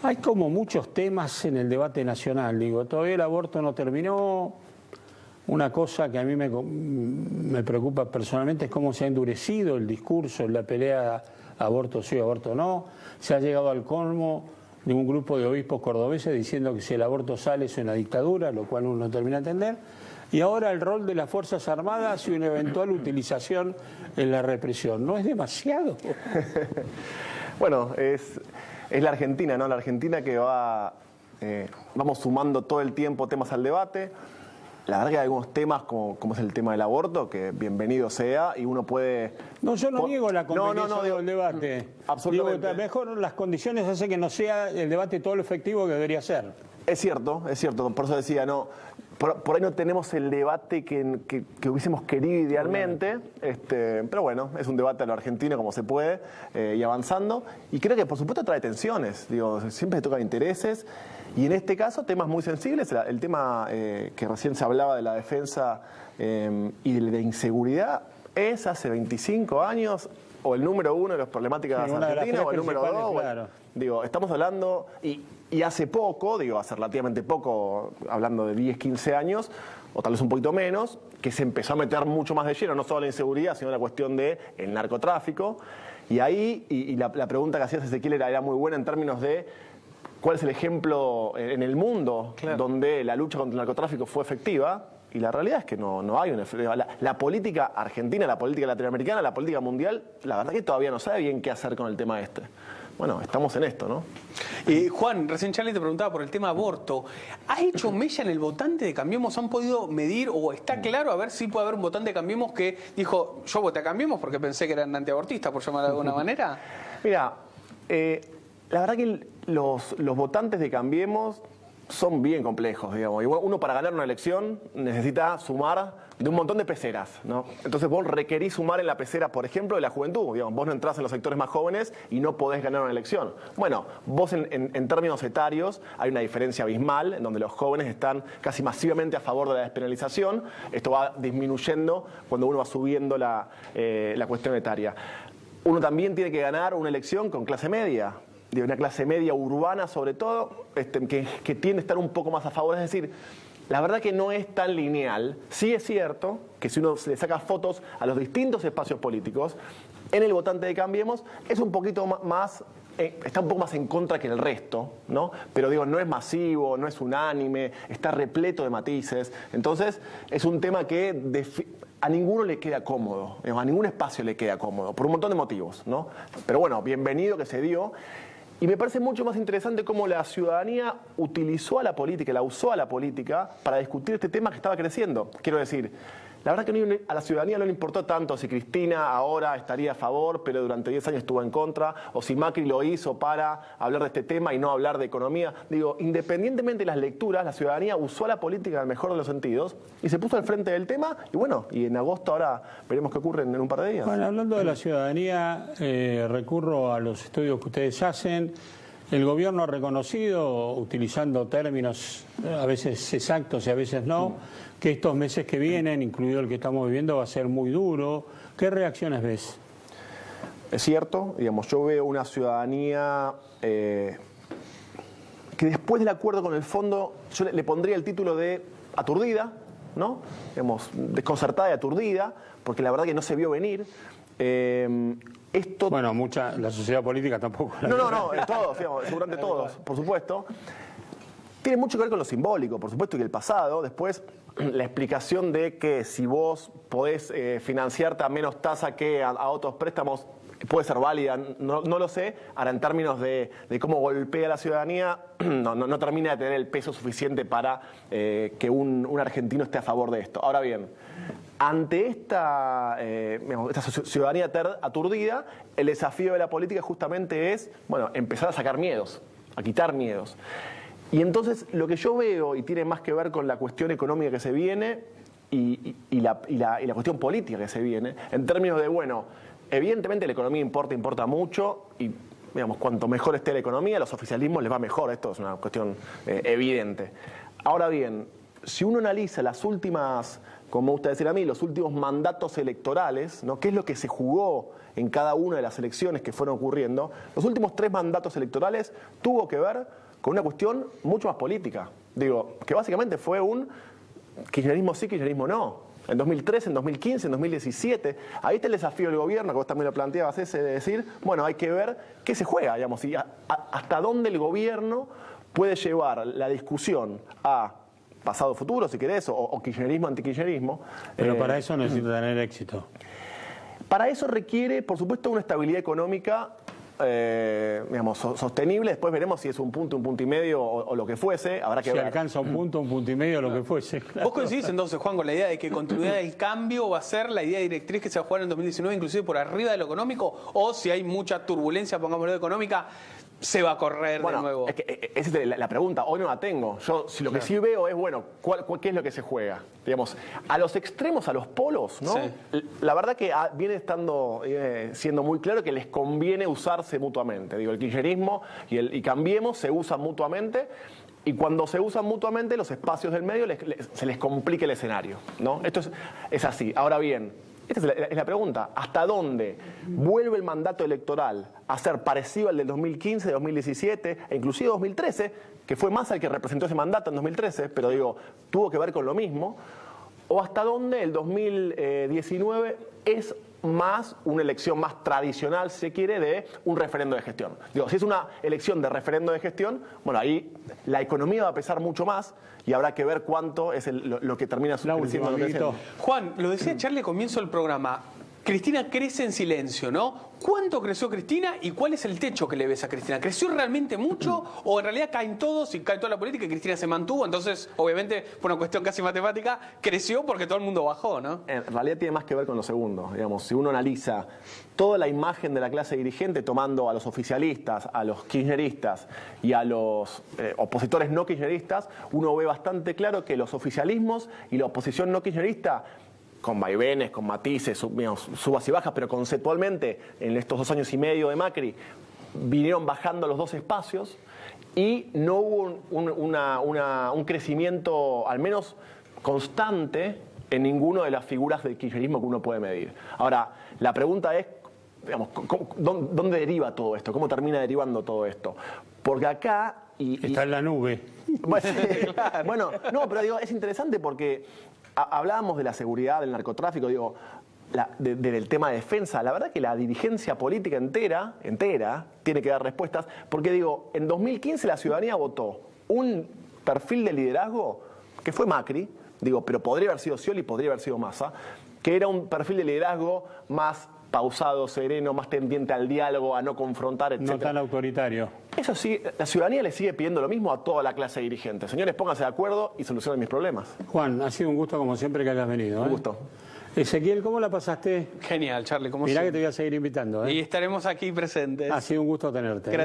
Hay como muchos temas en el debate nacional, digo, todavía el aborto no terminó. Una cosa que a mí me preocupa personalmente es cómo se ha endurecido el discurso en la pelea aborto sí, aborto no. Se ha llegado al colmo de un grupo de obispos cordobeses diciendo que si el aborto sale es una dictadura, lo cual uno no termina de entender. Y ahora el rol de las Fuerzas Armadas y una eventual utilización en la represión. ¿No es demasiado? Bueno, es la Argentina, ¿no? La Argentina que vamos sumando todo el tiempo temas al debate. La verdad que hay algunos temas, como es el tema del aborto, que bienvenido sea, y uno puede... No, yo no niego la conveniencia del debate. Absolutamente. Digo, mejor las condiciones hacen que no sea el debate todo lo efectivo que debería ser. Es cierto, por eso decía, no, por ahí no tenemos el debate que hubiésemos querido idealmente, pero bueno, es un debate a lo argentino como se puede, y avanzando, y creo que por supuesto trae tensiones, digo, siempre se tocan intereses, y en este caso temas muy sensibles, el tema que recién se hablaba de la defensa y de la inseguridad, es hace 25 años, o el número uno de las problemáticas argentinas, o el número dos, claro. Digo, estamos hablando, y hace poco, hace relativamente poco, hablando de 10, 15 años, o tal vez un poquito menos, que se empezó a meter mucho más de lleno, no solo la inseguridad, sino la cuestión del narcotráfico. Y ahí, la pregunta que hacías, Ezequiel, era muy buena en términos de cuál es el ejemplo en el mundo donde la lucha contra el narcotráfico fue efectiva. Y la realidad es que no hay una efectiva. La política argentina, la política latinoamericana, la política mundial, la verdad que todavía no sabe bien qué hacer con el tema este. Bueno, estamos en esto, ¿no? Juan, recién Charlie te preguntaba por el tema aborto. ¿Ha hecho mella en el votante de Cambiemos? ¿Han podido medir o está claro a ver si puede haber un votante de Cambiemos que dijo, yo voté a Cambiemos porque pensé que eran antiabortistas, por llamarlo de alguna manera? Mira, la verdad que los votantes de Cambiemos son bien complejos, digamos. Igual uno para ganar una elección necesita sumar de un montón de peceras, ¿no? Entonces vos requerís sumar en la pecera, por ejemplo, de la juventud. Digamos, vos no entrás en los sectores más jóvenes y no podés ganar una elección. Bueno, vos en términos etarios hay una diferencia abismal en donde los jóvenes están casi masivamente a favor de la despenalización. Esto va disminuyendo cuando uno va subiendo la cuestión etaria. Uno también tiene que ganar una elección con clase media, de una clase media urbana sobre todo, que tiende a estar un poco más a favor. Es decir, la verdad que no es tan lineal. Sí es cierto que si uno le saca fotos a los distintos espacios políticos, en el votante de Cambiemos es un poquito más, está un poco más en contra que el resto, ¿no? Pero digo, no es masivo, no es unánime, está repleto de matices. Entonces, es un tema que a ninguno le queda cómodo, a ningún espacio le queda cómodo, por un montón de motivos, ¿no? Pero bueno, bienvenido que se dio. Y me parece mucho más interesante cómo la ciudadanía utilizó a la política, la usó a la política para discutir este tema que estaba creciendo. Quiero decir, la verdad que a la ciudadanía no le importó tanto si Cristina ahora estaría a favor, pero durante 10 años estuvo en contra, o si Macri lo hizo para hablar de este tema y no hablar de economía. Digo, independientemente de las lecturas, la ciudadanía usó a la política en el mejor de los sentidos y se puso al frente del tema. Y bueno, y en agosto ahora veremos qué ocurre en un par de días. Bueno, hablando de la ciudadanía, recurro a los estudios que ustedes hacen. El gobierno ha reconocido, utilizando términos a veces exactos y a veces no, que estos meses que vienen, incluido el que estamos viviendo, va a ser muy duro. ¿Qué reacciones ves? Es cierto, digamos, yo veo una ciudadanía que después del acuerdo con el fondo, yo le pondría el título de aturdida, ¿no? Digamos, desconcertada y aturdida, porque la verdad que no se vio venir. Bueno, la sociedad política tampoco. No, todos, digamos, seguramente todos, por supuesto. Tiene mucho que ver con lo simbólico, por supuesto, y el pasado. Después, la explicación de que si vos podés financiarte a menos tasa que a otros préstamos, puede ser válida, no lo sé. Ahora, en términos de cómo golpea a la ciudadanía, no termina de tener el peso suficiente para que un argentino esté a favor de esto. Ahora bien, ante esta ciudadanía aturdida, el desafío de la política justamente es, bueno, empezar a sacar miedos, a quitar miedos. Y entonces lo que yo veo, y tiene más que ver con la cuestión económica que se viene y la cuestión política que se viene, en términos de, bueno, evidentemente la economía importa mucho y, digamos, cuanto mejor esté la economía, a los oficialismos les va mejor, esto es una cuestión evidente. Ahora bien, si uno analiza las últimas, como me gusta decir a mí, los últimos mandatos electorales, ¿no? ¿Qué es lo que se jugó en cada una de las elecciones que fueron ocurriendo? Los últimos 3 mandatos electorales tuvo que ver con una cuestión mucho más política. Digo, que básicamente fue un kirchnerismo sí, kirchnerismo no. En 2013, en 2015, en 2017, ahí está el desafío del gobierno, que vos también lo planteabas ese, de decir, bueno, hay que ver qué se juega, digamos, y hasta dónde el gobierno puede llevar la discusión a pasado futuro, si querés, o kirchnerismo, antikirchnerismo. Pero para eso necesita tener éxito. Para eso requiere, por supuesto, una estabilidad económica digamos, sostenible. Después veremos si es un punto y medio o lo que fuese. Habrá que ver. Si alcanza un punto y medio, lo que fuese. Claro. ¿Vos coincidís entonces, Juan, con la idea de que continuidad del cambio va a ser la idea directriz que se va a jugar en 2019, inclusive por arriba de lo económico? O si hay mucha turbulencia, pongámoslo, económica, se va a correr de nuevo. Es que esa es la pregunta. Hoy no la tengo. Yo, si lo que sí veo es, bueno, ¿qué es lo que se juega? Digamos, a los extremos, a los polos, ¿no? Sí. La verdad que viene siendo muy claro que les conviene usarse mutuamente. Digo, el kirchnerismo y Cambiemos se usan mutuamente. Y cuando se usan mutuamente, los espacios del medio se les complica el escenario, ¿no? Esto es así. Ahora bien, esta es la pregunta. ¿Hasta dónde vuelve el mandato electoral a ser parecido al del 2015, 2017 e inclusive 2013, que fue más al que representó ese mandato en 2013, pero digo, tuvo que ver con lo mismo? ¿O hasta dónde el 2019 es más una elección más tradicional, si se quiere, de un referendo de gestión? Digo, si es una elección de referendo de gestión, bueno, ahí la economía va a pesar mucho más y habrá que ver cuánto es lo que termina sucediendo. Juan, lo decía Charlie al comienzo del programa. Cristina crece en silencio, ¿no? ¿Cuánto creció Cristina y cuál es el techo que le ves a Cristina? ¿Creció realmente mucho o en realidad caen todos y cae toda la política y Cristina se mantuvo? Entonces, obviamente, por una cuestión casi matemática, creció porque todo el mundo bajó, ¿no? En realidad tiene más que ver con lo segundo. Digamos, si uno analiza toda la imagen de la clase dirigente, tomando a los oficialistas, a los kirchneristas y a los opositores no kirchneristas, uno ve bastante claro que los oficialismos y la oposición no kirchnerista, con vaivenes, con matices, subas y bajas, pero conceptualmente en estos 2 años y medio de Macri vinieron bajando los 2 espacios y no hubo un crecimiento al menos constante en ninguna de las figuras del kirchnerismo que uno puede medir. Ahora, la pregunta es, digamos, ¿dónde deriva todo esto? ¿Cómo termina derivando todo esto? Porque acá... Está en la nube. Bueno, no, pero digo, es interesante porque... Hablábamos de la seguridad, del narcotráfico, digo, del tema de defensa. La verdad que la dirigencia política entera tiene que dar respuestas, porque digo, en 2015 la ciudadanía votó un perfil de liderazgo que fue Macri, digo, pero podría haber sido Scioli, podría haber sido Massa, que era un perfil de liderazgo más pausado, sereno, más tendiente al diálogo, a no confrontar, etc. No tan autoritario. Eso sí, la ciudadanía le sigue pidiendo lo mismo a toda la clase dirigente. Señores, pónganse de acuerdo y solucionen mis problemas. Juan, ha sido un gusto como siempre que hayas venido. Un gusto. Ezequiel, ¿cómo la pasaste? Genial, Charlie, como Mirá siempre. que te voy a seguir invitando. Y estaremos aquí presentes. Ha sido un gusto tenerte. Gracias.